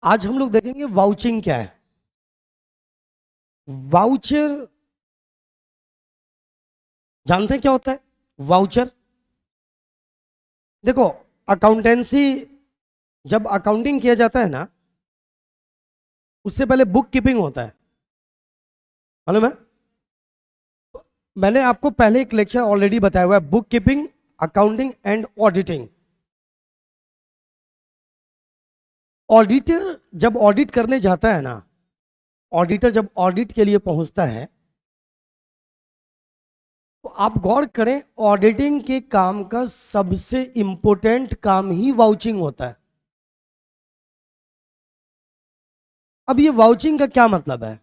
आज हम लोग देखेंगे वाउचिंग क्या है। वाउचर जानते हैं क्या होता है? वाउचर देखो, अकाउंटेंसी जब अकाउंटिंग किया जाता है ना, उससे पहले बुक कीपिंग होता है, मालूम है? मैंने आपको पहले एक लेक्चर ऑलरेडी बताया हुआ है, book keeping, accounting and auditing. Auditor जब ऑडिट करने जाता है ना, ऑडिटर जब ऑडिट के लिए पहुंचता है, तो आप गौर करें, ऑडिटिंग के काम का सबसे इंपॉर्टेंट काम ही वाउचिंग होता है। अब ये वाउचिंग का क्या मतलब है?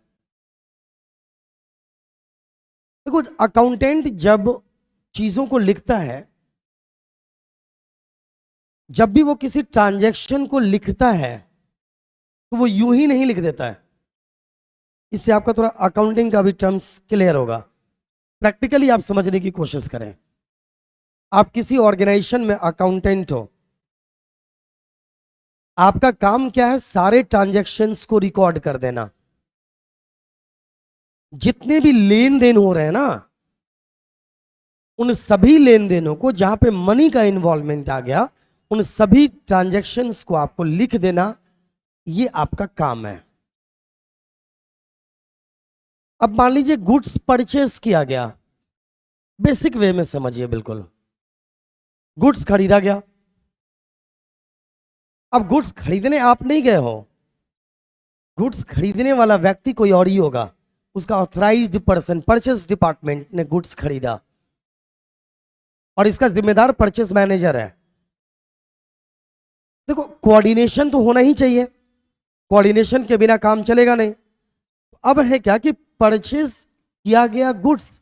देखो, अकाउंटेंट जब चीजों को लिखता है, जब भी वो किसी ट्रांजैक्शन को लिखता है, तो वो यूं ही नहीं लिख देता है। इससे आपका थोड़ा अकाउंटिंग का भी टर्म्स क्लियर होगा। प्रैक्टिकली आप समझने की कोशिश करें। आप किसी ऑर्गेनाइजेशन में अकाउंटेंट हो, आपका काम क्या है? सारे ट्रांजैक्शंस को रिकॉर्ड कर देना। जितने भी लेन देन हो रहे हैं ना, उन सभी लेन देनों को, जहां पे मनी का इन्वॉल्वमेंट आ गया, उन सभी ट्रांजैक्शंस को आपको लिख देना। ये आपका काम है। अब मान लीजिए गुड्स परचेस किया गया, बेसिक वे में समझिए, बिल्कुल गुड्स खरीदा गया। अब गुड्स खरीदने आप नहीं गए हो, गुड्स खरीदने वाला व्यक्ति कोई और ही होगा। उसका ऑथराइज्ड पर्सन, परचेस डिपार्टमेंट ने गुड्स खरीदा और इसका जिम्मेदार परचेस मैनेजर है। देखो, कोऑर्डिनेशन तो होना ही चाहिए, कोऑर्डिनेशन के बिना काम चलेगा नहीं। अब है क्या कि परचेस किया गया गुड्स,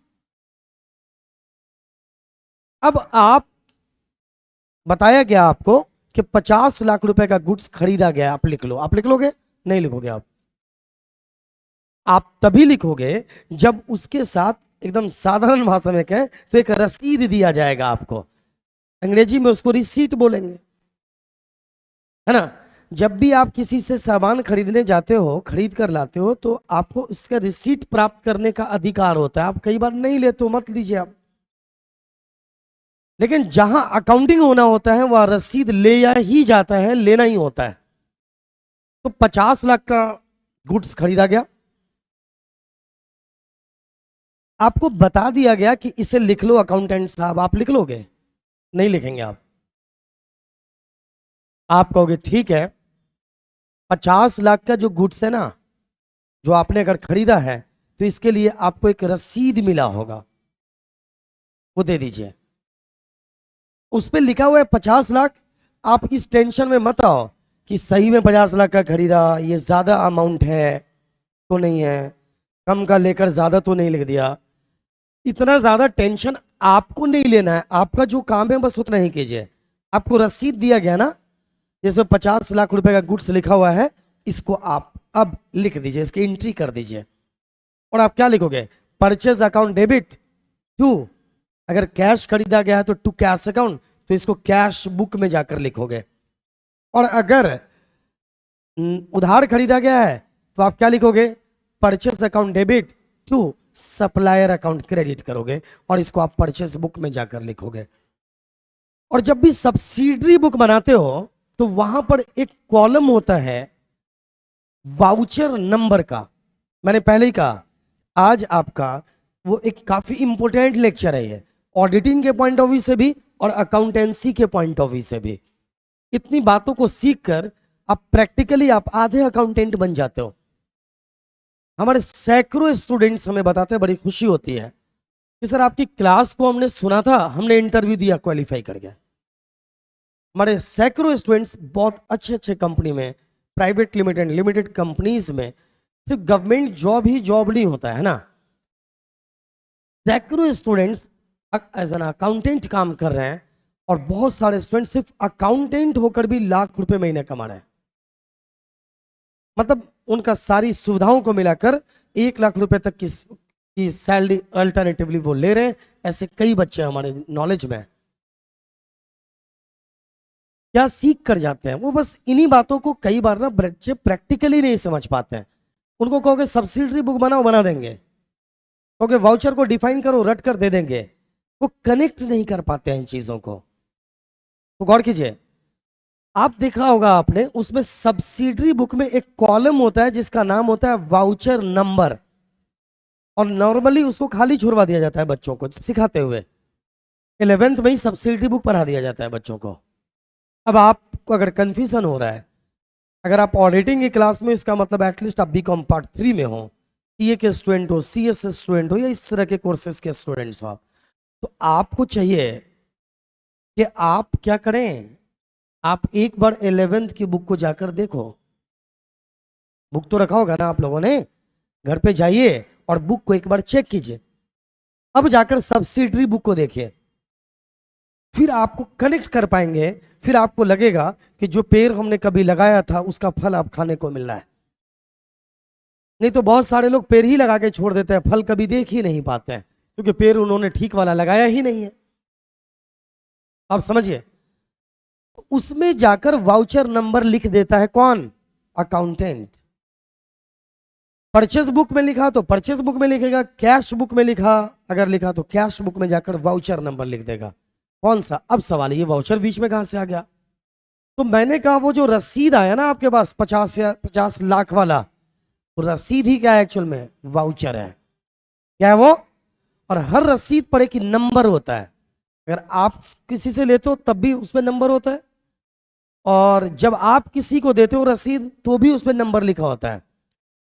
अब आप, बताया गया आपको कि 50 लाख रुपए का गुड्स खरीदा गया। आप लिख लो। आप लिख लोगे? नहीं लिखोगे आप तभी लिखोगे जब उसके साथ, एकदम साधारण भाषा में कहें तो, एक रसीद दिया जाएगा आपको। अंग्रेजी में उसको रिसीट बोलेंगे, है ना? जब भी आप किसी से सामान खरीदने जाते हो, खरीद कर लाते हो, तो आपको उसका रिसीट प्राप्त करने का अधिकार होता है। आप कई बार नहीं लेते हो, मत लीजिए आप। लेकिन जहां अकाउंटिंग होना होता है, वह रसीद ले या ही जाता है, लेना ही होता है। तो 50 लाख का गुड्स खरीदा गया, आपको बता दिया गया कि इसे लिख लो अकाउंटेंट साहब। आप लिख लोगे? नहीं लिखेंगे आप कहोगे ठीक है, 50 लाख का जो गुड्स है ना, जो आपने अगर खरीदा है, तो इसके लिए आपको एक रसीद मिला होगा, वो दे दीजिए। उस पर लिखा हुआ है 50 लाख। आप इस टेंशन में मत आओ कि सही में 50 लाख का खरीदा, ये ज्यादा अमाउंट है तो नहीं है, कम का लेकर ज्यादा तो नहीं लिख दिया। इतना ज्यादा टेंशन आपको नहीं लेना है। आपका जो काम है बस उतना ही कीजिए। आपको रसीद दिया गया ना, जिसमें 50 लाख रुपए का गुड्स लिखा हुआ है, इसको आप अब लिख दीजिए, इसकी एंट्री कर दीजिए। और आप क्या लिखोगे? परचेज अकाउंट डेबिट टू, अगर कैश खरीदा गया है तो टू कैश अकाउंट, तो इसको कैश बुक में जाकर लिखोगे। और अगर उधार खरीदा गया है, तो आप क्या लिखोगे? Purchase account debit to supplier account credit करोगे, और इसको आप परचेस बुक में जाकर लिखोगे। और जब भी सब्सिडरी बुक बनाते हो, तो वहां पर एक कॉलम होता है वाउचर नंबर का। मैंने पहले ही कहा, आज आपका वो एक काफी इंपॉर्टेंट लेक्चर है ये, ऑडिटिंग के पॉइंट ऑफ व्यू से भी और अकाउंटेंसी के पॉइंट ऑफ व्यू से भी। इतनी बातों को सीखकर आप प्रैक्टिकली आप आधे अकाउंटेंट बन जाते हो। हमारे सैकड़ों स्टूडेंट्स हमें बताते हैं, बड़ी खुशी होती है कि सर आपकी क्लास को हमने सुना था, हमने इंटरव्यू दिया, क्वालिफाई कर गया। हमारे सैकड़ों स्टूडेंट्स बहुत अच्छे अच्छे कंपनी में, प्राइवेट लिमिटेड लिमिटेड कंपनीज में, सिर्फ गवर्नमेंट जॉब ही जॉब नहीं होता है ना, सैकड़ों स्टूडेंट्स एज एन अकाउंटेंट काम कर रहे हैं। और बहुत सारे स्टूडेंट सिर्फ अकाउंटेंट होकर भी लाख रुपए महीने कमा रहे हैं। मतलब उनका सारी सुविधाओं को मिलाकर 1 लाख रुपए तक की सैलरी अल्टरनेटिवली वो ले रहे हैं। ऐसे कई बच्चे हमारे नॉलेज में हैं। क्या सीख कर जाते हैं, वो बस इन्हीं बातों को कई बार ना बच्चे प्रैक्टिकली नहीं समझ पाते हैं। उनको कहोगे सब्सिडरी बुक बनाओ, बना देंगे। कहोगे वाउचर को डिफाइन करो, रट कर दे देंगे। वो कनेक्ट नहीं कर पाते हैं इन चीजों को। तो गौर कीजिए, आप देखा होगा आपने, उसमें सब्सिडरी बुक में एक कॉलम होता है जिसका नाम होता है वाउचर नंबर, और नॉर्मली उसको खाली छुड़वा दिया जाता है बच्चों को सिखाते हुए। 11th में ही सब्सिडरी बुक पढ़ा दिया जाता है बच्चों को। अब आपको अगर कंफ्यूजन हो रहा है, अगर आप ऑडिटिंग की क्लास में, इसका मतलब एटलीस्ट आप बीकॉम पार्ट 3 में हो, सीए के स्टूडेंट हो, सीएस स्टूडेंट हो, या इस तरह के कोर्सेज के स्टूडेंट्स हो आप, तो आपको चाहिए कि आप क्या करें, आप एक बार 11th की बुक को जाकर देखो। बुक तो रखा होगा ना आप लोगों ने, घर पे जाइए और बुक को एक बार चेक कीजिए। अब जाकर सब्सिडरी बुक को देखिए, फिर आपको कनेक्ट कर पाएंगे। फिर आपको लगेगा कि जो पेड़ हमने कभी लगाया था उसका फल अब खाने को मिल रहा है। नहीं तो बहुत सारे लोग पेड़ ही लगा के छोड़ देते हैं, फल कभी देख ही नहीं पाते हैं, क्योंकि पेड़ उन्होंने ठीक वाला लगाया ही नहीं है। आप समझिए, उसमें जाकर वाउचर नंबर लिख देता है कौन? अकाउंटेंट। परचेज बुक में लिखा तो परचेज बुक में लिखेगा, कैश बुक में लिखा अगर लिखा तो कैश बुक में जाकर वाउचर नंबर लिख देगा। कौन सा? अब सवाल ये वाउचर बीच में कहां से आ गया? तो मैंने कहा वो जो रसीद आया ना आपके पास 50 लाख वाला, वो रसीद ही क्या है एक्चुअल में? वाउचर है। क्या है वो? और हर रसीद पर एक नंबर होता है। अगर आप किसी से लेते हो तब भी उसमें नंबर होता है, और जब आप किसी को देते हो रसीद तो भी उसमें नंबर लिखा होता है।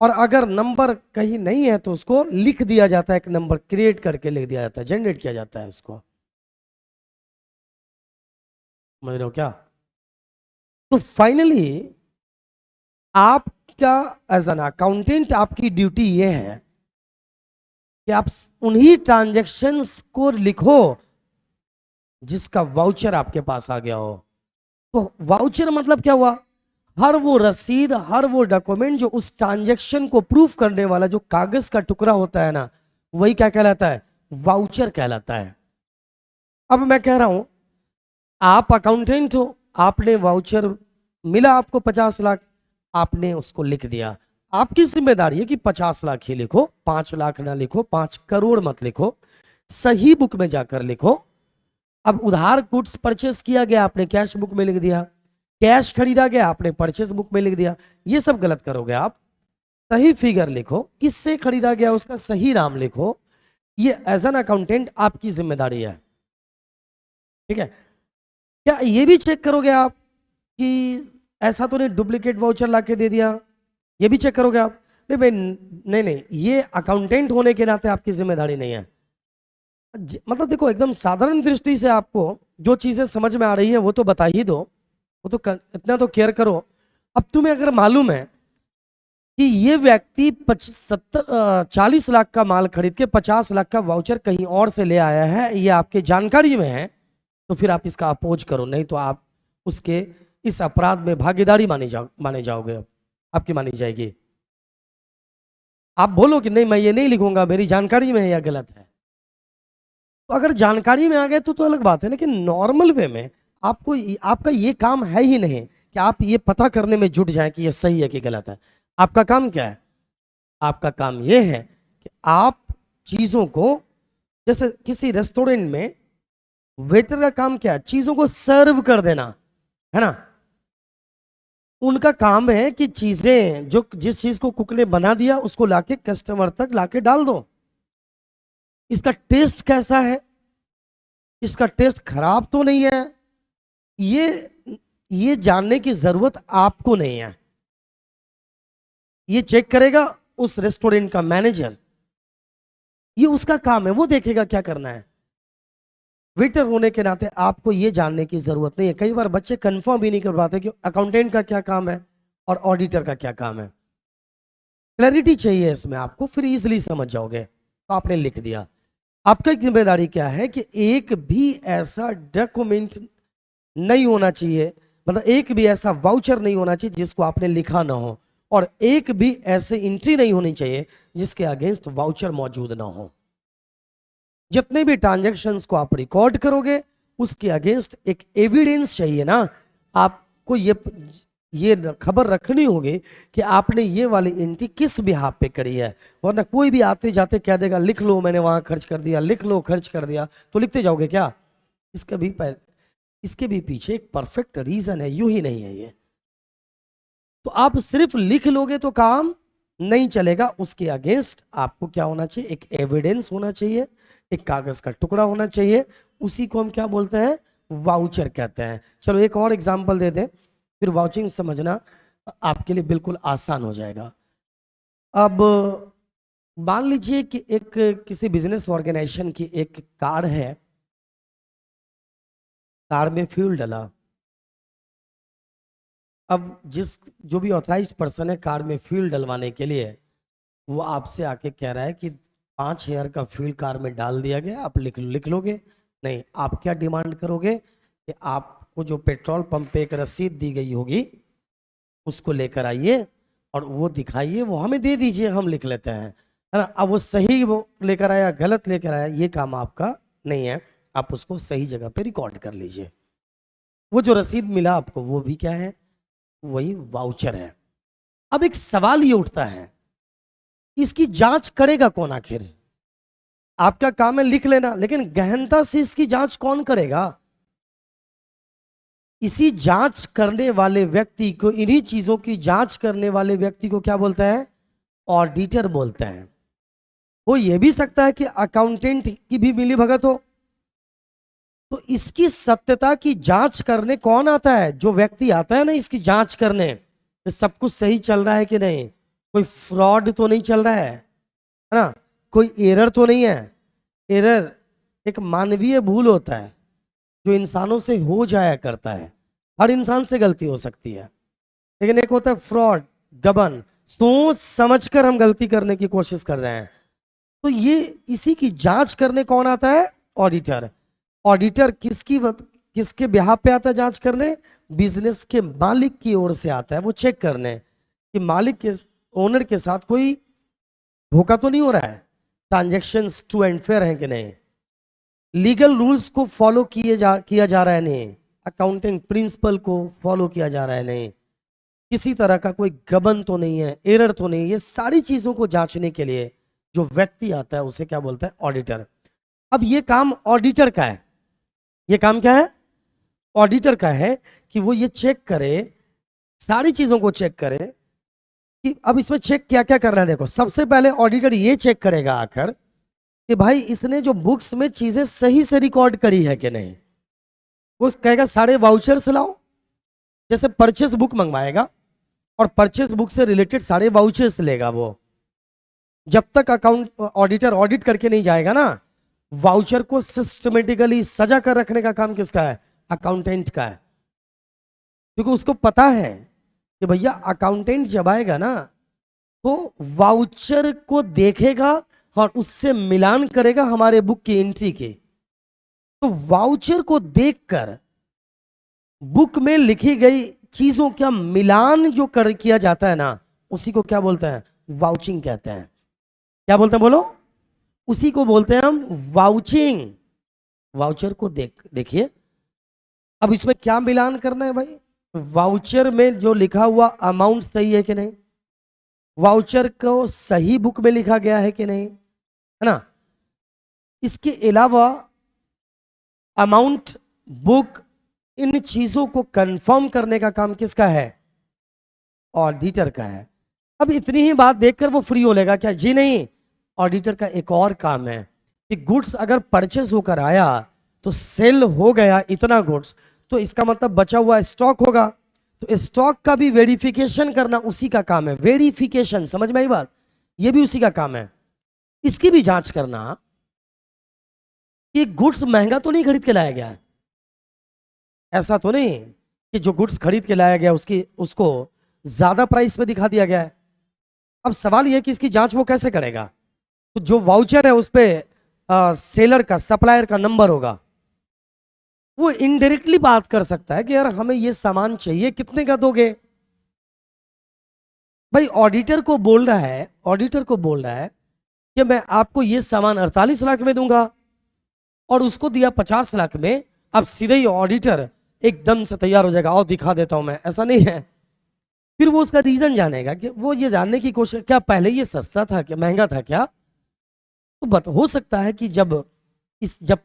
और अगर नंबर कहीं नहीं है तो उसको लिख दिया जाता है, एक नंबर क्रिएट करके लिख दिया जाता है, जनरेट किया जाता है उसको। समझ रहे हो क्या? तो फाइनली आपका एज एन अकाउंटेंट आपकी ड्यूटी ये है कि आप उन्हीं ट्रांजैक्शंस को लिखो जिसका वाउचर आपके पास आ गया हो। तो वाउचर मतलब क्या हुआ? हर वो रसीद, हर वो डॉक्यूमेंट जो उस ट्रांजैक्शन को प्रूफ करने वाला जो कागज का टुकड़ा होता है ना, वही क्या कहलाता है? वाउचर कहलाता है। अब मैं कह रहा हूं, आप अकाउंटेंट हो, आपने वाउचर मिला आपको 50 लाख, आपने उसको लिख दिया। आपकी जिम्मेदारी है कि 50 लाख ही लिखो, 5 लाख ना लिखो, 5 करोड़ मत लिखो, सही बुक में जाकर लिखो। अब उधार गुड्स परचेस किया गया, आपने कैश बुक में लिख दिया। कैश खरीदा गया, आपने परचेस बुक में लिख दिया। ये सब गलत करोगे आप। सही फिगर लिखो, किससे खरीदा गया उसका सही नाम लिखो। ये एज एन अकाउंटेंट आपकी जिम्मेदारी है। ठीक है? क्या ये भी चेक करोगे आप कि ऐसा तो नहीं डुप्लीकेट वाउचर लाके दे दिया? ये भी चेक करोगे आप? नहीं भाई, नहीं नहीं, ये अकाउंटेंट होने के नाते आपकी जिम्मेदारी नहीं है। मतलब देखो, एकदम साधारण दृष्टि से आपको जो चीजें समझ में आ रही है वो तो बता ही दो, वो तो इतना तो केयर करो। अब तुम्हें अगर मालूम है कि ये व्यक्ति 40 लाख का माल खरीद के 50 लाख का वाउचर कहीं और से ले आया है, ये आपके जानकारी में है, तो फिर आप इसका अपोज करो, नहीं तो आप उसके इस अपराध में भागीदारी माने जाओगे, आपकी मानी जाएगी। आप बोलो कि नहीं मैं ये नहीं लिखूंगा, मेरी जानकारी में है या गलत है। तो अगर जानकारी में आ गए तो अलग बात है, लेकिन नॉर्मल वे में आपको आपका ये काम है ही नहीं कि आप ये पता करने में जुट जाएं कि ये सही है कि गलत है। आपका काम क्या है? आपका काम ये है कि आप चीजों को, जैसे किसी रेस्टोरेंट में वेटर का काम क्या है? चीजों को सर्व कर देना, है ना? उनका काम है कि चीजें जो जिस चीज को कुक ने बना दिया उसको लाके कस्टमर तक लाके डाल दो। इसका टेस्ट कैसा है, इसका टेस्ट खराब तो नहीं है, ये जानने की जरूरत आपको नहीं है। ये चेक करेगा उस रेस्टोरेंट का मैनेजर, ये उसका काम है, वो देखेगा क्या करना है। वेटर होने के नाते आपको ये जानने की जरूरत नहीं है। कई बार बच्चे कंफर्म भी नहीं कर पाते कि अकाउंटेंट का क्या काम है और ऑडिटर का क्या काम है। क्लैरिटी चाहिए इसमें आपको, फिर इजीली समझ जाओगे। तो आपने लिख दिया। आपका जिम्मेदारी क्या है कि एक भी ऐसा डॉक्यूमेंट नहीं होना चाहिए, मतलब एक भी ऐसा वाउचर नहीं होना चाहिए जिसको आपने लिखा ना हो, और एक भी ऐसे एंट्री नहीं होनी चाहिए जिसके अगेंस्ट वाउचर मौजूद ना हो। जितने भी ट्रांजैक्शंस को आप रिकॉर्ड करोगे उसके अगेंस्ट एक एविडेंस चाहिए ना, आपको ये खबर रखनी होगी कि आपने ये वाली एंट्री किस बिहाफ पे करी है, वरना कोई भी आते जाते कह देगा लिख लो मैंने वहां खर्च कर दिया, लिख लो खर्च कर दिया, तो लिखते जाओगे क्या? इसके भी पीछे एक परफेक्ट रीजन है, यूं ही नहीं है ये। तो आप सिर्फ लिख लोगे तो काम नहीं चलेगा, उसके अगेंस्ट आपको क्या होना चाहिए? एक एविडेंस होना चाहिए, एक कागज का टुकड़ा होना चाहिए, उसी को हम क्या बोलते हैं? वाउचर कहते हैं। चलो एक और एग्जांपल दे दें, फिर वाउचिंग समझना आपके लिए बिल्कुल आसान हो जाएगा। अब मान लीजिए कि एक किसी बिजनेस ऑर्गेनाइजेशन की एक कार है, कार में फ्यूल डला। अब जो भी ऑथराइज्ड पर्सन है कार में फ्यूल डलवाने के लिए, वो आपसे आके कह रहा है कि 5,000 का फ्यूल कार में डाल दिया गया, आप लिख लोगे? नहीं, आप क्या डिमांड करोगे कि आपको जो पेट्रोल पंप पे एक रसीद दी गई होगी उसको लेकर आइए और वो दिखाइए, वो हमें दे दीजिए, हम लिख लेते हैं, है ना। अब वो सही वो लेकर आया गलत लेकर आया, ये काम आपका नहीं है, आप उसको सही जगह पे रिकॉर्ड कर लीजिए। वो जो रसीद मिला आपको वो भी क्या है? वही वाउचर है। अब एक सवाल ये उठता है, इसकी जांच करेगा कौन आखिर? आपका काम है लिख लेना, लेकिन गहनता से इसकी जांच कौन करेगा? इसी जांच करने वाले व्यक्ति को, इन्हीं चीजों की जांच करने वाले व्यक्ति को क्या बोलता है? ऑडिटर बोलते हैं। वो ये भी सकता है कि अकाउंटेंट की भी मिली भगत हो। तो इसकी सत्यता की जांच करने कौन आता है? जो व्यक्ति आता है ना इसकी जांच करने, तो सब कुछ सही चल रहा है कि नहीं, कोई फ्रॉड तो नहीं चल रहा है ना, कोई एरर तो नहीं है। एरर एक मानवीय भूल होता है जो इंसानों से हो जाया करता है, हर इंसान से गलती हो सकती है, लेकिन एक होता है फ्रॉड, गबन, सोच समझकर हम गलती करने की कोशिश कर रहे हैं। तो ये इसी की जांच करने कौन आता है? ऑडिटर। ऑडिटर किसके बिहाफ पे आता है जांच करने? बिजनेस के मालिक की ओर से आता है, वो चेक करने कि मालिक के, ओनर के साथ कोई धोखा तो नहीं हो रहा है, ट्रांजैक्शंस ट्रू एंड फेयर है कि नहीं, लीगल रूल्स को फॉलो किया जा रहा है नहीं, अकाउंटिंग प्रिंसिपल को फॉलो किया जा रहा है नहीं, किसी तरह का कोई गबन तो नहीं है, एरर तो नहीं। ये सारी चीजों को जांचने के लिए जो व्यक्ति आता है उसे क्या बोलता है? ऑडिटर। अब ये काम ऑडिटर का है। ये काम क्या है? ऑडिटर का है कि वो ये चेक करे, सारी चीजों को चेक करे कि अब इसमें चेक क्या क्या करना है। देखो, सबसे पहले ऑडिटर ये चेक करेगा आकर कि भाई इसने जो बुक्स में चीजें सही से रिकॉर्ड करी है कि नहीं। वो कहेगा सारे वाउचर्स लाओ, जैसे परचेस बुक मंगवाएगा और परचेस बुक से रिलेटेड सारे वाउचर्स लेगा। वो जब तक अकाउंट ऑडिटर ऑडिट करके नहीं जाएगा ना, वाउचर को सिस्टमेटिकली सजा कर रखने का काम किसका है? अकाउंटेंट का है। क्योंकि उसको पता है कि भैया अकाउंटेंट जब आएगा ना तो वाउचर को देखेगा और उससे मिलान करेगा हमारे बुक की एंट्री के। तो वाउचर को देखकर बुक में लिखी गई चीजों का मिलान जो किया जाता है ना, उसी को क्या बोलते हैं? वाउचिंग कहते हैं। क्या बोलते हैं बोलो? उसी को बोलते हैं हम वाउचिंग। वाउचर को देखिए, अब इसमें क्या मिलान करना है भाई? वाउचर में जो लिखा हुआ अमाउंट सही है कि नहीं, वाउचर को सही बुक में लिखा गया है कि नहीं, है ना। इसके अलावा अमाउंट, बुक, इन चीजों को कंफर्म करने का काम किसका है? ऑडिटर का है। अब इतनी ही बात देखकर वो फ्री हो लेगा क्या? जी नहीं, ऑडिटर का एक और काम है कि गुड्स अगर परचेस होकर आया तो सेल हो गया इतना गुड्स, तो इसका मतलब बचा हुआ स्टॉक होगा, तो स्टॉक का भी वेरिफिकेशन करना उसी का काम है। वेरिफिकेशन, समझ में आई बात? ये भी उसी का काम है। इसकी भी जांच करना कि गुड्स महंगा तो नहीं खरीद के लाया गया है। ऐसा तो नहीं कि जो गुड्स खरीद के लाया गया उसको ज्यादा प्राइस पे दिखा दिया गया है। अब सवाल यह कि इसकी जांच वो कैसे करेगा? तो जो वाउचर है उस पे सेलर का, सप्लायर का नंबर होगा। वो इनडायरेक्टली बात कर सकता है कि यार हमें ये सामान चाहिए, कितने का दोगे? भाई ऑडिटर को बोल रहा है कि मैं आपको ये सामान 48 लाख में दूंगा और उसको दिया 50 लाख में। अब सीधे ही ऑडिटर एकदम से तैयार हो जाएगा, आओ दिखा देता हूं मैं, ऐसा नहीं है। फिर वो उसका रीजन जानेगा कि वो ये जानने की कोशिश, क्या पहले ये सस्ता था क्या, महंगा था क्या। तो हो सकता है कि जब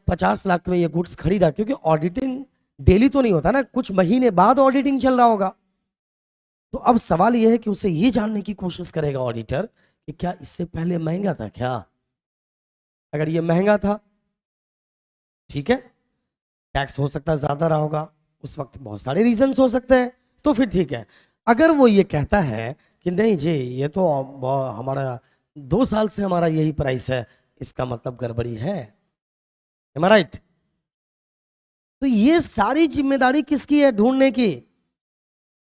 50 लाख में ये गुड्स खरीदा, क्योंकि ऑडिटिंग डेली तो नहीं होता ना, कुछ महीने बाद ऑडिटिंग चल रहा होगा। तो अब सवाल यह है कि उसे ये जानने की कोशिश करेगा ऑडिटर कि क्या इससे पहले महंगा था क्या। अगर ये महंगा था, ठीक है, टैक्स हो सकता है ज्यादा रहा होगा, उस वक्त बहुत सारे रीजंस हो सकते हैं, तो फिर ठीक है। अगर वो ये कहता है कि नहीं जी ये तो हमारा 2 साल से हमारा यही प्राइस है, इसका मतलब गड़बड़ी है, am I right? तो ये सारी जिम्मेदारी किसकी है ढूंढने की,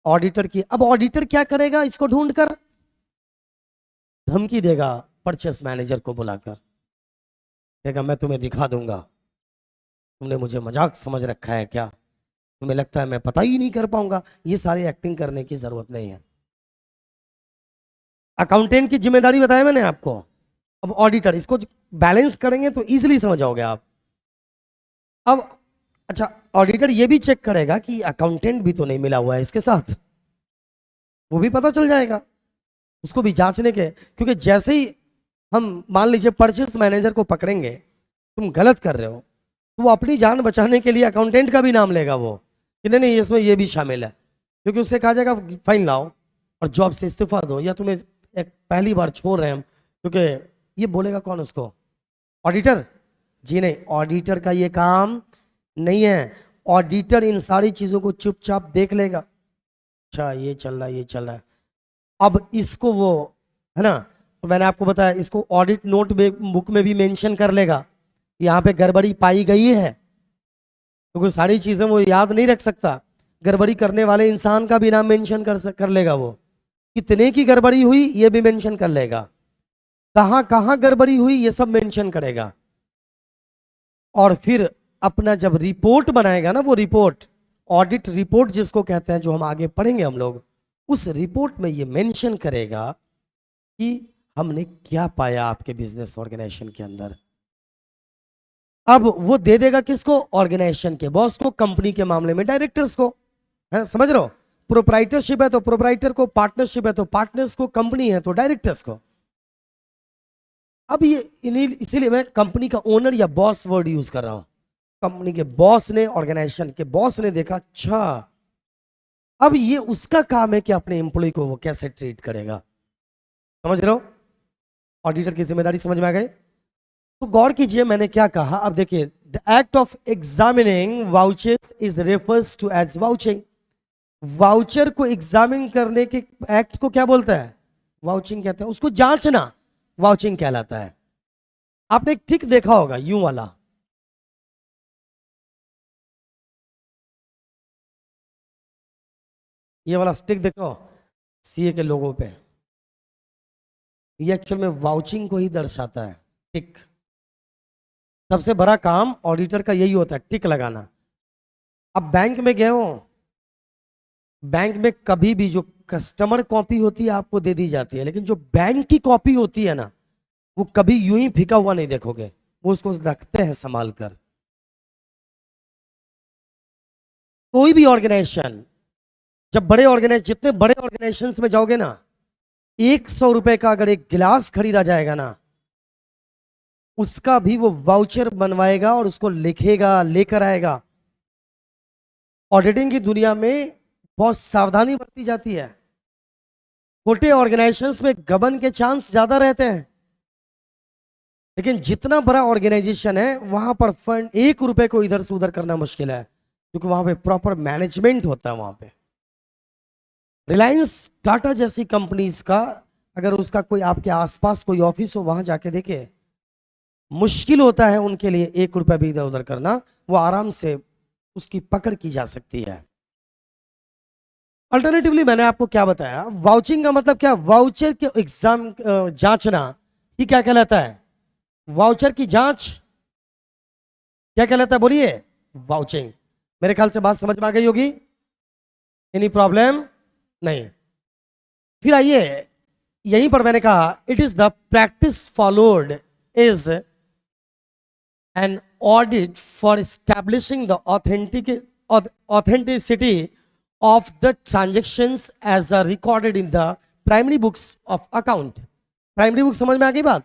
ऑडिटर की। अब ऑडिटर क्या करेगा, इसको ढूंढकर धमकी देगा परचेस मैनेजर को बुलाकर, कहेगा मैं तुम्हें दिखा दूंगा, तुमने मुझे मजाक समझ रखा है क्या, तुम्हें लगता है मैं पता ही नहीं कर पाऊंगा। ये सारी एक्टिंग करने की जरूरत नहीं है। अकाउंटेंट की जिम्मेदारी बताया मैंने आपको। अब ऑडिटर, इसको बैलेंस करेंगे तो इजीली समझ जाओगे आप। अब अच्छा, ऑडिटर ये भी चेक करेगा कि अकाउंटेंट भी तो नहीं मिला हुआ है इसके साथ, वो भी पता चल जाएगा उसको भी जांचने के। क्योंकि जैसे ही हम मान लीजिए परचेस मैनेजर को पकड़ेंगे, तुम गलत कर रहे हो, तो वो अपनी जान बचाने के लिए अकाउंटेंट का भी नाम लेगा वो, कि नहीं नहीं इसमें ये भी शामिल है, क्योंकि उससे कहा जाएगा फाइन लाओ और जॉब से इस्तीफा दो, या तुम्हें एक पहली बार छोड़ रहे हैं हम। क्योंकि ये बोलेगा कौन उसको, ऑडिटर जी नहीं, ऑडिटर का ये काम नहीं है। ऑडिटर इन सारी चीजों को चुपचाप देख लेगा, अच्छा ये चल रहा है ये चल रहा है। अब इसको वो है ना, तो मैंने आपको बताया इसको ऑडिट नोट बुक में भी मेंशन कर लेगा, यहाँ पे गड़बड़ी पाई गई है, क्योंकि सारी चीजें वो याद नहीं रख सकता। गड़बड़ी करने वाले इंसान का भी नाम मेंशन कर लेगा वो, कितने की गड़बड़ी हुई ये भी मेंशन कर लेगा, कहां कहां गड़बड़ी हुई ये सब मेंशन करेगा। और फिर अपना जब रिपोर्ट बनाएगा ना, वो रिपोर्ट, ऑडिट रिपोर्ट जिसको कहते हैं, जो हम आगे पढ़ेंगे हम लोग, उस रिपोर्ट में ये मेंशन करेगा कि हमने क्या पाया आपके बिजनेस ऑर्गेनाइजेशन के अंदर। अब वो दे देगा किसको, ऑर्गेनाइजेशन के बॉस को, कंपनी के मामले में डायरेक्टर्स को, है समझ रहे हो। प्रोप्राइटरशिप है तो प्रोप्राइटर को, पार्टनरशिप है तो पार्टनर्स को, कंपनी है तो डायरेक्टर्स को। अब ये इसीलिए मैं कंपनी का ओनर या बॉस वर्ड यूज कर रहा हूं। कंपनी के बॉस ने, ऑर्गेनाइजेशन के बॉस ने देखा, अच्छा अब ये उसका काम है कि अपने एम्प्लॉय को वो कैसे ट्रीट करेगा। समझ रहे हो, ऑडिटर की जिम्मेदारी समझ में आ गई। तो गौर कीजिए मैंने क्या कहा। अब देखिए, the act of examining vouchers is refers to as vouching. Voucher को एग्जामिन करने के एक्ट को क्या बोलता है, वाउचिंग कहते हैं। उसको जांचना वाउचिंग कहलाता है। आपने एक टिक देखा होगा यूं वाला, ये वाला स्टिक देखो सीए के लोगों पे, ये एक्चुअल में वाउचिंग को ही दर्शाता है, टिक। सबसे बड़ा काम ऑडिटर का यही होता है, टिक लगाना। अब बैंक में गए हो, बैंक में कभी भी जो कस्टमर कॉपी होती है आपको दे दी जाती है, लेकिन जो बैंक की कॉपी होती है ना, वो कभी यूं ही फिका हुआ नहीं देखोगे, वो उसको रखते हैं संभाल कर। कोई भी ऑर्गेनाइजेशन, जब जितने बड़े ऑर्गेनाइजेशन में जाओगे ना, 100 रुपए का अगर एक गिलास खरीदा जाएगा ना, उसका भी वो वाउचर बनवाएगा और उसको लिखेगा, लेकर आएगा। ऑडिटिंग की दुनिया में बहुत सावधानी बरती जाती है। छोटे ऑर्गेनाइजेशंस में गबन के चांस ज्यादा रहते हैं, लेकिन जितना बड़ा ऑर्गेनाइजेशन है वहां पर फंड 1 रुपए को इधर से उधर करना मुश्किल है, क्योंकि वहां पे प्रॉपर मैनेजमेंट होता है। वहां पे रिलायंस, टाटा जैसी कंपनीज का अगर उसका कोई आपके आसपास कोई ऑफिस हो, वहां जाके देखे, मुश्किल होता है उनके लिए 1 रुपया भी इधर उधर करना, वो आराम से उसकी पकड़ की जा सकती है। अल्टरनेटिवली मैंने आपको क्या बताया, वाउचिंग का मतलब क्या, वाउचर के एग्जाम जांचना, ये क्या कहलाता है, वाउचर की जांच क्या कहलाता है, बोलिए, वाउचिंग। मेरे ख्याल से बात समझ में आ गई होगी, एनी प्रॉब्लम नहीं। फिर आइए, यहीं पर मैंने कहा, it is the practice followed is an audit for establishing the authenticity of the transactions as are recorded in the primary books of account. Primary book समझ में आ गई बात?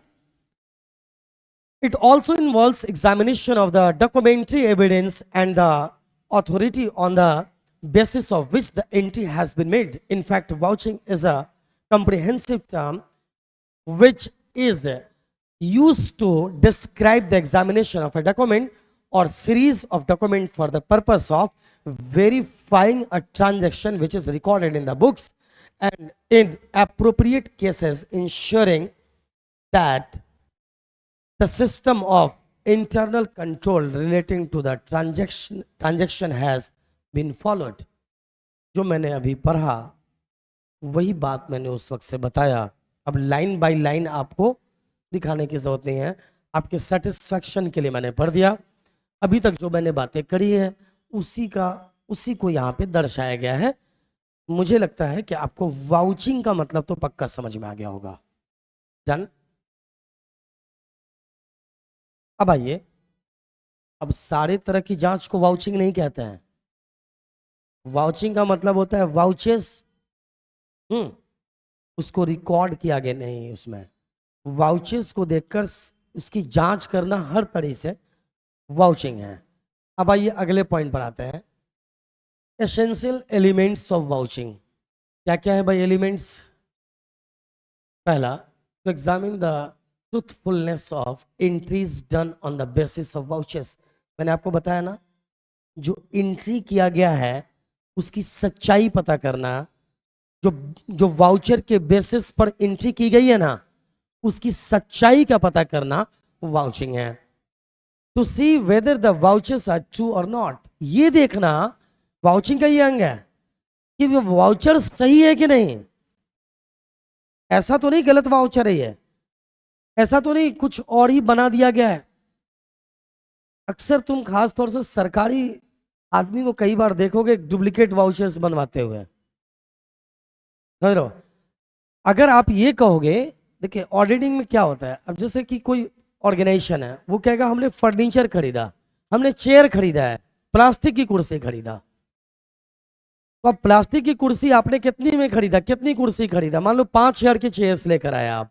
It also involves examination of the documentary evidence and the authority on the basis of which the entry has been made. In fact, vouching is a comprehensive term which is used to describe the examination of a document or series of documents for the purpose of verifying a transaction which is recorded in the books and in appropriate cases ensuring that the system of internal control relating to the transaction has been followed. जो मैंने अभी पढ़ा वही बात मैंने उस वक्त से बताया. अब लाइन बाय लाइन आपको दिखाने की जरूरत नहीं है, आपके सेटिस्फैक्शन के लिए मैंने पढ़ दिया. अभी तक जो मैंने बातें करी है उसी को यहाँ पे दर्शाया गया है. मुझे लगता है कि आपको वाउचिंग का मतलब तो पक्का समझ में आ गया होगा. डन. अब आइए, अब सारे तरह की जांच को वाउचिंग नहीं कहते हैं. वाउचिंग का मतलब होता है वाउचेस, उसको रिकॉर्ड किया गया नहीं. उसमें वाउचेस को देखकर उसकी जांच करना हर तरह से वाउचिंग है. अब आइए अगले पॉइंट पर आते हैं. Essential elements of vouching. क्या क्या है भाई एलिमेंट्स? पहला, to examine the truthfulness of entries done on the basis of वाउचेस. मैंने आपको बताया ना, जो एंट्री किया गया है उसकी सच्चाई पता करना. जो वाउचर के बेसिस पर एंट्री की गई है ना, उसकी सच्चाई का पता करना वाउचिंग है. To see whether the vouchers are true और नॉट, ये देखना वाउचिंग का ये अंग है कि वो वाउचर सही है कि नहीं. ऐसा तो नहीं गलत वाउचर है ये, ऐसा तो नहीं कुछ और ही बना दिया गया है. अक्सर तुम खास तौर से सरकारी आदमी को कई बार देखोगे डुप्लीकेट वाउचर्स बनवाते हुए. अगर आप ये कहोगे, देखिए ऑडिटिंग में क्या होता है, अब जैसे कि कोई ऑर्गेनाइजेशन है, वो कहेगा हमने फर्नीचर खरीदा, हमने चेयर खरीदा है, प्लास्टिक की कुर्सी खरीदा. तो अब प्लास्टिक की कुर्सी आपने कितनी में खरीदा, कितनी कुर्सी खरीदा? मान लो 5,000 की चेयर्स लेकर आए आप.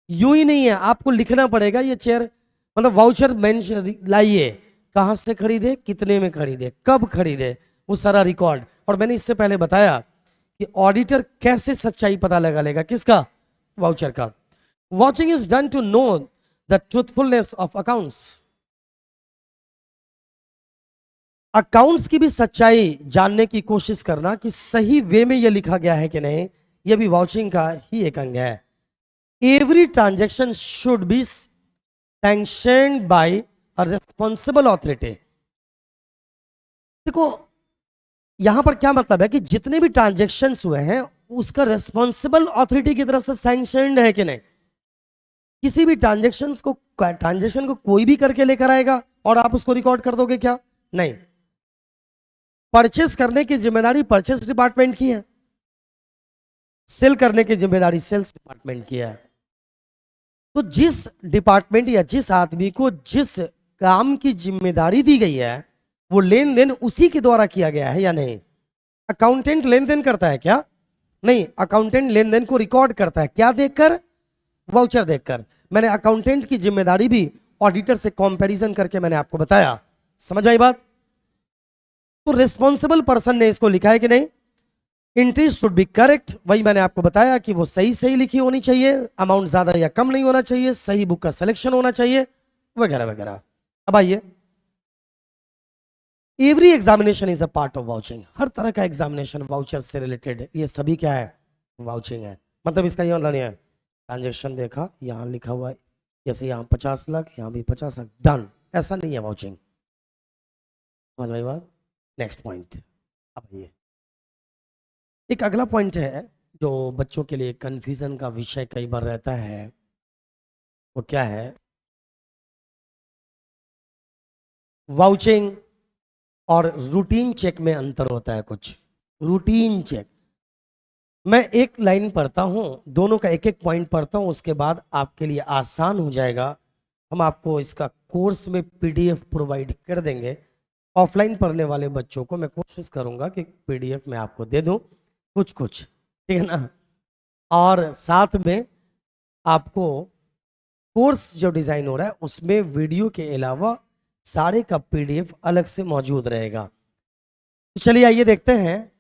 यूं ही नहीं है, आपको लिखना पड़ेगा ये चेयर, मतलब वाउचर मेंशन लाइए, कहां से खरीदे, कितने में खरीदे, कब खरीदे, वो सारा रिकॉर्ड. और मैंने इससे पहले बताया कि ऑडिटर कैसे सच्चाई पता लगा लेगा, किसका? वाउचर का. Vouching is done to know the truthfulness of accounts. Accounts की भी सच्चाई जानने की कोशिश करना कि सही वे में यह लिखा गया है कि नहीं, यह भी वाउचिंग का ही एक अंग है. Every transaction should be sanctioned by a responsible authority. देखो यहां पर क्या मतलब है कि जितने भी ट्रांजेक्शन्स हुए हैं उसका रिस्पॉन्सिबल अथॉरिटी की तरफ से सैंक्शनड है कि नहीं. किसी भी ट्रांजेक्शन को कोई भी करके लेकर आएगा और आप उसको रिकॉर्ड कर दोगे क्या? नहीं. परचेस करने की जिम्मेदारी परचेस डिपार्टमेंट की है, सेल करने की जिम्मेदारी सेल्स डिपार्टमेंट की है. तो जिस डिपार्टमेंट या जिस आदमी को जिस काम की जिम्मेदारी दी गई है वो लेन देन उसी के द्वारा किया गया है या नहीं? अकाउंटेंट लेन देन करता है क्या? नहीं. अकाउंटेंट लेन देन को रिकॉर्ड करता है क्या देखकर? वाउचर देखकर. मैंने अकाउंटेंट की जिम्मेदारी भी ऑडिटर से कंपैरिजन करके मैंने आपको बताया. समझ आई बात? तो रिस्पॉन्सिबल पर्सन ने इसको लिखा है कि नहीं. एंट्री शुड बी करेक्ट, वही मैंने आपको बताया कि वो सही लिखी होनी चाहिए, अमाउंट ज्यादा या कम नहीं होना चाहिए, सही बुक का सिलेक्शन होना चाहिए, वगैरह वगैरह. अब आइए, every examination is a part of vouching. हर तरह का एग्जामिनेशन वाउचर से रिलेटेड, ये सभी क्या है? वाउचिंग है. मतलब इसका ये मतलब नहीं है ट्रांजेक्शन देखा यहां लिखा हुआ है, जैसे यहां 50 लाख यहां भी 50 लाख, डन, ऐसा नहीं है वाउचिंग. समझ आई बात? Next point. अब ये एक अगला पॉइंट है जो बच्चों के लिए कंफ्यूजन का विषय कई बार रहता है. वो क्या है? वाउचिंग और रूटीन चेक में अंतर होता है कुछ. रूटीन चेक, मैं एक लाइन पढ़ता हूं, दोनों का एक एक पॉइंट पढ़ता हूं, उसके बाद आपके लिए आसान हो जाएगा. हम आपको इसका कोर्स में पीडीएफ प्रोवाइड कर देंगे, ऑफलाइन पढ़ने वाले बच्चों को मैं कोशिश करूंगा कि पीडीएफ में आपको दे दूं कुछ कुछ, ठीक है ना। और साथ में आपको कोर्स जो डिजाइन हो रहा है उसमें वीडियो के अलावा सारे का पीडीएफ अलग से मौजूद रहेगा। तो चलिए आइए देखते हैं।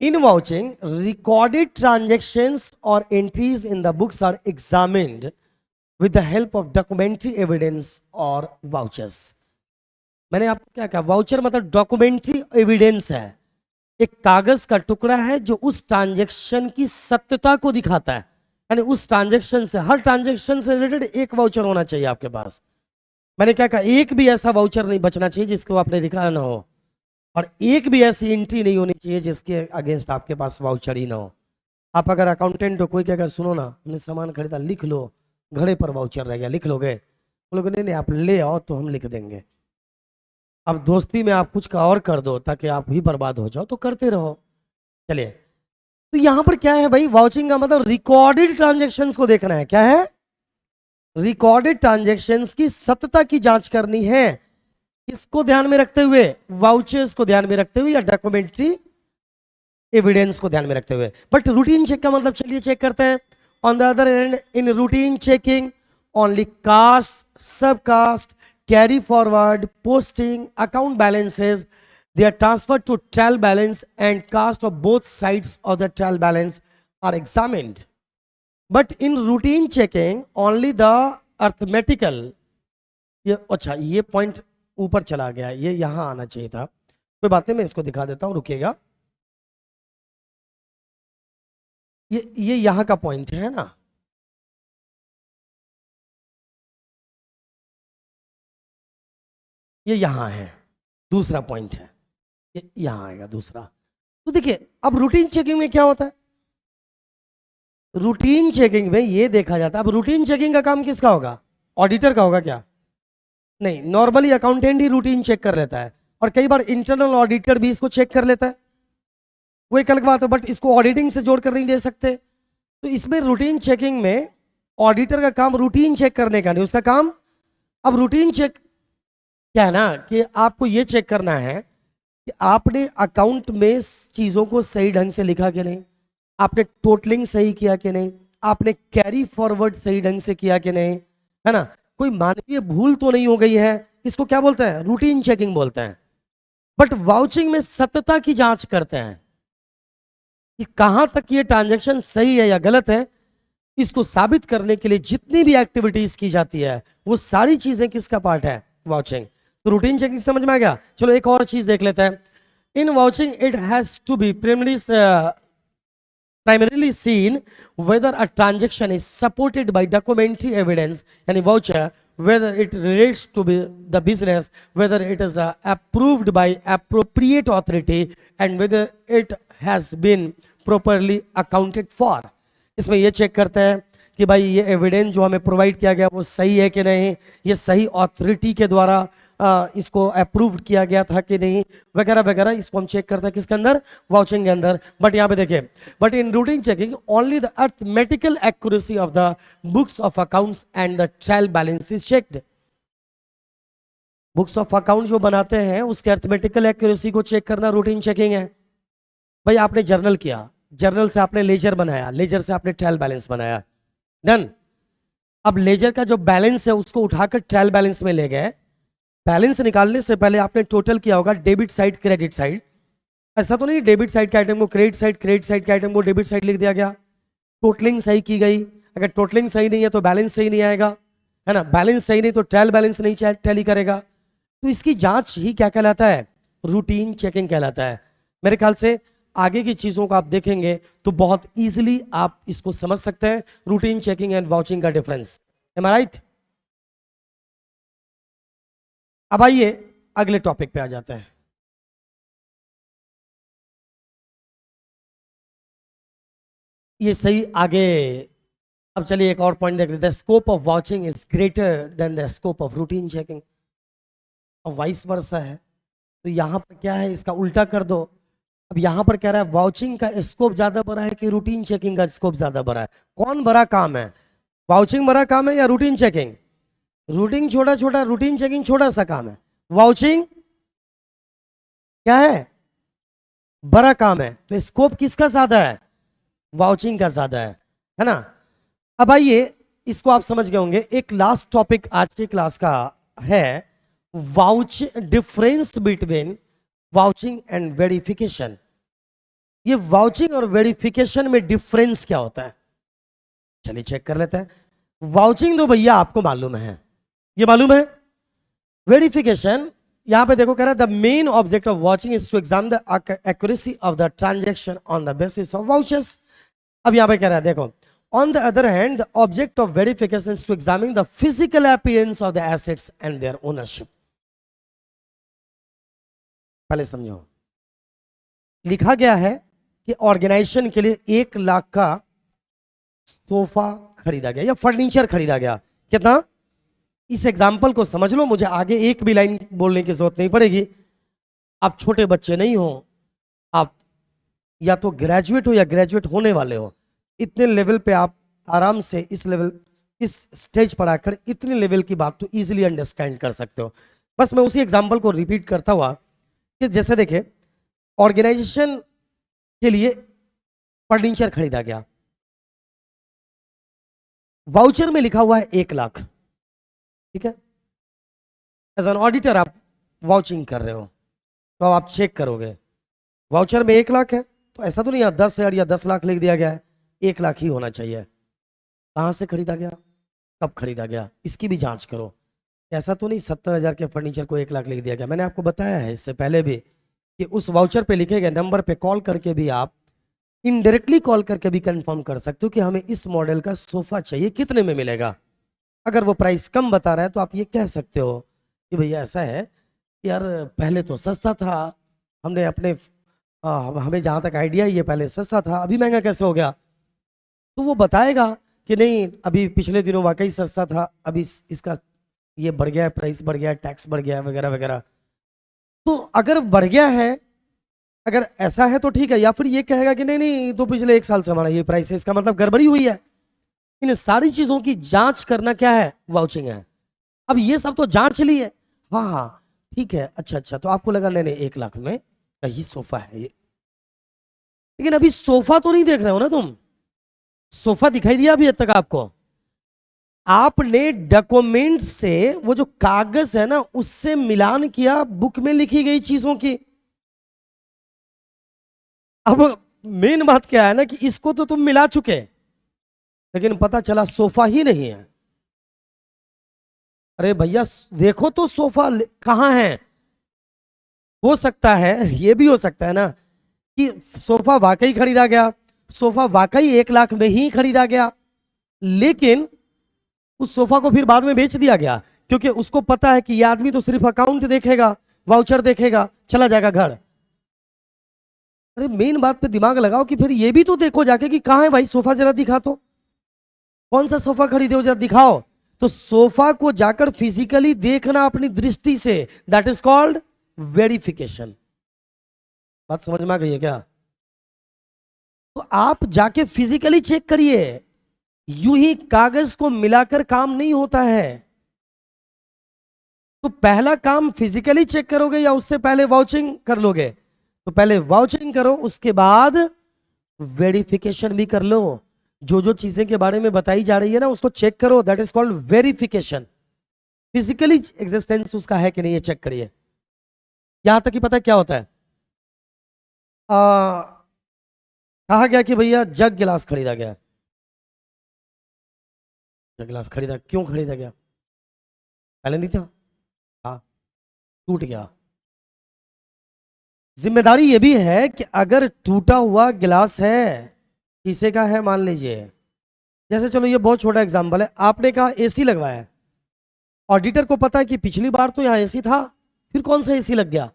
इन वाउचिंग रिकॉर्डेड ट्रांजेक्शन्स और entries in the books are examined with the help of documentary evidence और वाउचर्स। मैंने आपको क्या कहा, वाउचर मतलब डॉक्यूमेंट्री एविडेंस है, एक कागज का टुकड़ा है जो उस ट्रांजैक्शन की सत्यता को दिखाता है। यानी उस ट्रांजैक्शन से, हर ट्रांजैक्शन से रिलेटेड एक वाउचर होना चाहिए आपके पास। मैंने क्या कहा, एक भी ऐसा वाउचर नहीं बचना चाहिए जिसको आपने लिखा ना हो, और एक भी ऐसी एंट्री नहीं होनी चाहिए जिसके अगेंस्ट आपके पास वाउचर ही ना हो। आप अगर अकाउंटेंट हो, कोई कहेगा सुनो ना हमने सामान खरीदा, लिख लो, घड़े पर वाउचर रह गया, लिख लोगे? वो लोग नहीं नहीं आप ले आओ तो हम लिख देंगे। अब दोस्ती में आप कुछ का और कर दो ताकि आप ही बर्बाद हो जाओ, तो करते रहो। चलिए, तो यहां पर क्या है भाई, वाउचिंग का मतलब रिकॉर्डेड ट्रांजैक्शंस को देखना है। क्या है? रिकॉर्डेड ट्रांजैक्शंस की सत्यता की जांच करनी है। इसको ध्यान में रखते हुए, वाउचर्स को ध्यान में रखते हुए या डॉक्यूमेंट्री एविडेंस को ध्यान में रखते हुए। बट रूटीन चेक का मतलब चलिए चेक करते हैं। On the other hand, in routine checking only cast, subcast, carry forward, posting, account balances, they are transferred to trial balance and cost of both sides of the trial balance are examined. But in routine checking, only the arithmetical, ये अच्छा ये point ऊपर चला गया, ये यहां आना चाहिए था, कोई बात नहीं, मैं इसको दिखा देता हूं, रुकिएगा। ये यहां का पॉइंट है ना, ये यहां है, दूसरा पॉइंट है, ये यहां आएगा दूसरा। तो देखिए अब रूटीन चेकिंग में क्या होता है, रूटीन चेकिंग में ये देखा जाता है। अब रूटीन चेकिंग का काम किसका होगा? ऑडिटर का होगा क्या? नहीं, नॉर्मली अकाउंटेंट ही रूटीन चेक कर लेता है, और कई बार इंटरनल ऑडिटर भी इसको चेक कर लेता है, वो एक अलग बात है, बट इसको ऑडिटिंग से जोड़कर नहीं दे सकते। तो इसमें रूटीन चेकिंग में ऑडिटर का काम रूटीन चेक करने का नहीं, उसका काम, अब रूटीन चेक क्या है ना कि आपको ये चेक करना है कि आपने अकाउंट में चीजों को सही ढंग से लिखा कि नहीं, आपने टोटलिंग सही किया कि नहीं, आपने कैरी फॉरवर्ड सही ढंग से किया कि नहीं, है ना, कोई मानवीय भूल तो नहीं हो गई है। इसको क्या बोलते हैं? रूटीन चेकिंग बोलते हैं। बट वाउचिंग में सत्यता की जांच करते हैं कि कहां तक ये ट्रांजैक्शन सही है या गलत है। इसको साबित करने के लिए जितनी भी एक्टिविटीज की जाती है वो सारी चीजें किसका पार्ट है? वाउचिंग। तो रूटीन चेकिंग समझ में आ गया। चलो एक और चीज देख लेते हैं। In vouching it has to be primarily seen whether a transaction is supported by documentary evidence, yani voucher, whether it relates to the business, whether it is approved by appropriate authority, and whether it has been properly accounted for. इसमें ये check करते हैं कि भाई ये evidence जो हमें provide किया गया वो सही है कि नहीं, ये सही ऑथोरिटी के द्वारा इसको अप्रूव्ड किया गया था कि नहीं, वगैरह वगैरह। इसको हम चेक करते हैं किसके अंदर? वाउचिंग के अंदर। बट यहाँ पे देखिए, but in routine checking only the arithmetical accuracy of the books of accounts and the trial balance is checked. Books of account जो बनाते हैं उसके अर्थमेटिकल एक्यूरेसी को चेक करना रूटीन चेकिंग है। भाई आपने जर्नल किया, जर्नल से आपने लेजर बनाया, लेजर से आपने ट्रायल बैलेंस बनाया, डन। अब लेजर का जो बैलेंस है उसको उठाकर ट्रायल बैलेंस में ले गए। बैलेंस निकालने से पहले आपने टोटल किया होगा डेबिट साइड क्रेडिट साइड। ऐसा तो नहीं डेबिट साइड के आइटम को क्रेडिट साइड के आइटम को डेबिट साइड लिख दिया गया। टोटलिंग सही की गई। अगर टोटलिंग सही नहीं है तो बैलेंस सही नहीं आएगा, है ना, बैलेंस सही नहीं तो ट्रायल बैलेंस नहीं टैली करेगा। तो इसकी जांच ही क्या कहलाता है? रूटीन चेकिंग कहलाता है। मेरे ख्याल से आगे की चीजों को आप देखेंगे तो बहुत इजीली आप इसको समझ सकते हैं, रूटीन चेकिंग एंड वाउचिंग का डिफरेंस। एम आई राइट? अब आइए अगले टॉपिक पे आ जाते हैं। ये सही आगे। अब चलिए एक और पॉइंट देख लेते हैं। Scope of vouching is greater than the scope of routine checking. अब वाइस वर्सा है, तो यहां पर क्या है, इसका उल्टा कर दो। अब यहां पर कह रहा है वाउचिंग का स्कोप ज्यादा बड़ा है कि रूटीन चेकिंग का स्कोप ज्यादा बड़ा है? कौन बड़ा काम है? वाउचिंग बड़ा काम है या रूटीन चेकिंग? रूटीन छोटा छोटा, रूटीन चेकिंग छोटा सा काम है। वाउचिंग क्या है, बड़ा काम है, तो स्कोप किसका ज्यादा है, वाउचिंग का ज्यादा है ना। अब आइए, इसको आप समझ गए होंगे। एक लास्ट टॉपिक आज की क्लास का है vouch difference between vouching and verification. ये वाउचिंग और वेरिफिकेशन में डिफरेंस क्या होता है, चलिए चेक कर लेते हैं। वाउचिंग तो भैया आपको मालूम है, ये मालूम है। वेरिफिकेशन यहां पे देखो कह रहा है the main object of vouching is to examine the accuracy of the transaction on the basis of vouchers. अब यहां पे कह रहा है देखो, on the other hand the object of verification is to examine the physical appearance of the assets and their ownership। पहले समझो, लिखा गया है कि ऑर्गेनाइजेशन के लिए 1 लाख का सोफा खरीदा गया या फर्नीचर खरीदा गया। कितना, इस एग्जाम्पल को समझ लो, मुझे आगे एक भी लाइन बोलने की जरूरत नहीं पड़ेगी। आप छोटे बच्चे नहीं हो, आप या तो ग्रेजुएट हो या ग्रेजुएट होने वाले हो, इतने लेवल पे आप आराम से इस लेवल, इस स्टेज पर आकर इतने लेवल की बात तो इजीली अंडरस्टैंड कर सकते हो। बस मैं उसी एग्जांपल को रिपीट करता हुआ कि जैसे देखे, ऑर्गेनाइजेशन के लिए फर्नीचर खरीदा गया, वाउचर में लिखा हुआ है 1 लाख, ठीक है। एज एन ऑडिटर आप वाउचिंग कर रहे हो तो आप चेक करोगे वाउचर में 1 लाख है, तो ऐसा तो नहीं है 10,000 या 10 लाख लिख दिया गया है, 1 लाख ही होना चाहिए। कहाँ से खरीदा गया, कब खरीदा गया, इसकी भी जांच करो। ऐसा तो नहीं 70,000 के फर्नीचर को 1 लाख लिख दिया गया। मैंने आपको बताया है इससे पहले भी कि उस वाउचर पे लिखे गए नंबर पे कॉल करके भी आप इनडायरेक्टली कॉल करके भी कंफर्म कर सकते हो कि हमें इस मॉडल का सोफा चाहिए, कितने में मिलेगा। अगर वो प्राइस कम बता रहा है तो आप ये कह सकते हो कि भैया ऐसा है कि यार पहले तो सस्ता था, हमने अपने हमें जहाँ तक आइडिया ये पहले सस्ता था, अभी महंगा कैसे हो गया। तो वो बताएगा कि नहीं अभी पिछले दिनों वाकई सस्ता था, अभी इसका ये बढ़ गया है, प्राइस बढ़ गया है, टैक्स बढ़ गया है वगैरह वगैरह। तो अगर बढ़ गया है, अगर ऐसा है तो ठीक है, या फिर ये कहेगा कि नहीं नहीं तो पिछले 1 साल से हमारा ये प्राइस है, इसका मतलब गड़बड़ी हुई है। इन सारी चीजों की जांच करना क्या है, वाउचिंग है। अब ये सब तो जांच ली है, हाँ हाँ ठीक है, अच्छा अच्छा, तो आपको लगा नहीं नहीं 1 लाख में कहीं सोफा है ये, लेकिन अभी सोफा तो नहीं देख रहे हो ना तुम। सोफा दिखाई दिया अभी तक आपको, आपने डॉक्यूमेंट से वो जो कागज है ना उससे मिलान किया बुक में लिखी गई चीजों की। अब मेन बात क्या है ना कि इसको तो तुम मिला चुके, लेकिन पता चला सोफा ही नहीं है। अरे भैया देखो तो सोफा कहां है। हो सकता है, ये भी हो सकता है ना कि सोफा वाकई खरीदा गया, सोफा वाकई 1 लाख में ही खरीदा गया, लेकिन उस सोफा को फिर बाद में बेच दिया गया, क्योंकि उसको पता है कि ये आदमी तो सिर्फ अकाउंट देखेगा, वाउचर देखेगा, चला जाएगा घर। अरे मेन बात पे दिमाग लगाओ कि फिर ये भी तो देखो जाके कि कहां है भाई सोफा, जरा दिखा तो, कौन सा सोफा खरीदे हो जरा दिखाओ। तो सोफा को जाकर फिजिकली देखना अपनी दृष्टि से, दैट इज कॉल्ड वेरिफिकेशन। बात समझ में आ गई है क्या। तो आप जाके फिजिकली चेक करिए, यूं ही कागज को मिलाकर काम नहीं होता है। तो पहला काम फिजिकली चेक करोगे या उससे पहले वाउचिंग कर लोगे, तो पहले वाउचिंग करो, उसके बाद वेरिफिकेशन भी कर लो। जो जो चीजें के बारे में बताई जा रही है ना उसको चेक करो, that is called verification. Physically existence उसका है कि नहीं ये चेक करिए। यहां तक कि पता क्या होता है, कहा गया कि भैया जग गिलास खरीदा गया, जग गिलास खरीदा, क्यों खरीदा गया, पहले नहीं था, हाँ टूट गया। जिम्मेदारी ये भी है कि अगर टूटा हुआ गिलास है, किसी का है मान लीजिए, जैसे चलो ये बहुत छोटा एग्जांपल है, आपने कहा एसी लगवाया है, ऑडिटर को पता है कि पिछली बार तो यहाँ एसी था, फिर कौन सा एसी लग गया।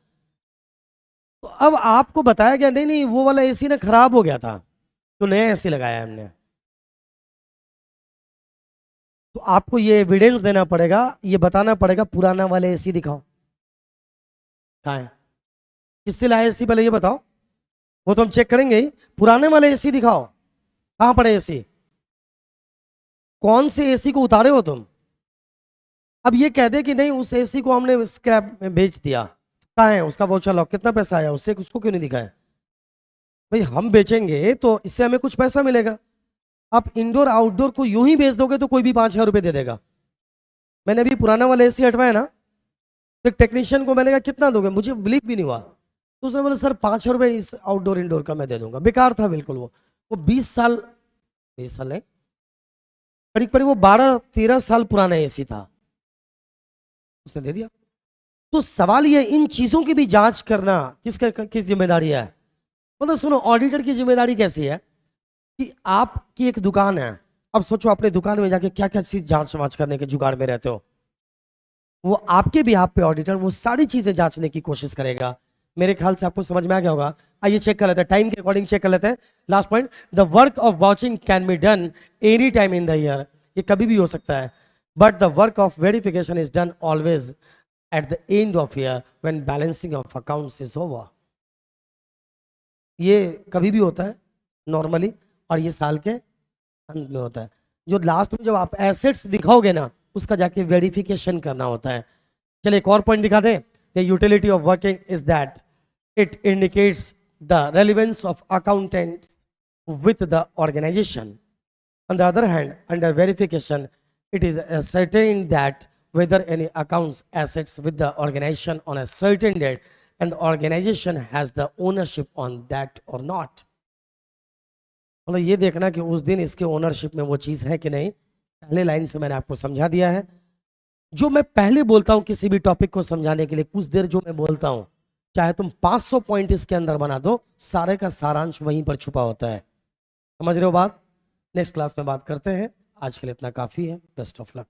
तो अब आपको बताया गया नहीं नहीं वो वाला एसी ना खराब हो गया था, तो नया एसी लगाया हमने। तो आपको ये एविडेंस देना पड़ेगा, ये बताना पड़ेगा पुराना वाले एसी दिखाओ, कहाँ है, किससे लाया एसी पहले ये बताओ, वो तो हम चेक करेंगे ही। पुराने वाले एसी दिखाओ, कहां पड़े एसी, कौन से एसी को उतारे हो तुम, अब ये कह दे कि नहीं उस एसी को हमने स्क्रैप में बेच दिया, कहाँ है उसका वाउचर लॉक, कितना पैसा आया उससे, उसको क्यों नहीं दिखाया? भाई हम बेचेंगे तो इससे हमें कुछ पैसा मिलेगा। आप इंडोर आउटडोर को यूं ही बेच दोगे तो कोई भी 5,000 रुपये दे देगा। मैंने अभी पुराना वाला एसी हटवाया ना, तो एक टेक्नीशियन को मैंने कहा कितना दोगे, मुझे बिलीव भी नहीं हुआ, तो उसने बोला सर 5,000 रुपये इस आउटडोर इंडोर का मैं दे दूंगा। बेकार था बिल्कुल वो 20 साल है, करीब करीब वो 12-13 साल पुराना एसी था, उसने दे दिया। तो सवाल ये, इन चीजों की भी जांच करना किस जिम्मेदारी है? मतलब सुनो, ऑडिटर की जिम्मेदारी कैसी है कि आपकी एक दुकान है, अब सोचो अपने दुकान में जाके क्या क्या चीज जांच वांच करने के जुगाड़ में रहते हो, वो आपके भी आप पे ऑडिटर वो सारी चीजें जांचने की कोशिश करेगा। मेरे ख्याल से आपको समझ में आ गया होगा। आइए चेक कर लेते हैं, टाइम के अकॉर्डिंग चेक कर लेते हैं। Last point, the work of watching can be done any time in the year, ये कभी भी हो सकता है, but the work of verification is done always at the end of year when balancing of accounts is over. ये कभी भी होता है नॉर्मली, और ये साल के अंत में होता है। जो लास्ट में जब आप एसेट्स दिखाओगे ना, उसका जाके वेरिफिकेशन करना होता है। चलिए एक और पॉइंट दिखा दें। The utility of working is that it indicates the relevance of accountants with the organization. On the other hand, under verification, it is ascertained that whether any accounts assets with the organization on a certain date and the organization has the ownership on that or not. मतलब ये देखना कि उस दिन इसके ownership में वो चीज़ है कि नहीं। पहले लाइन से मैंने आपको समझा दिया है। जो मैं पहले बोलता हूं किसी भी टॉपिक को समझाने के लिए, कुछ देर जो मैं बोलता हूं, चाहे तुम 500 पॉइंट इसके अंदर बना दो, सारे का सारांश वहीं पर छुपा होता है। समझ रहे हो बात? नेक्स्ट क्लास में बात करते हैं। आज के लिए इतना काफी है। Best of luck.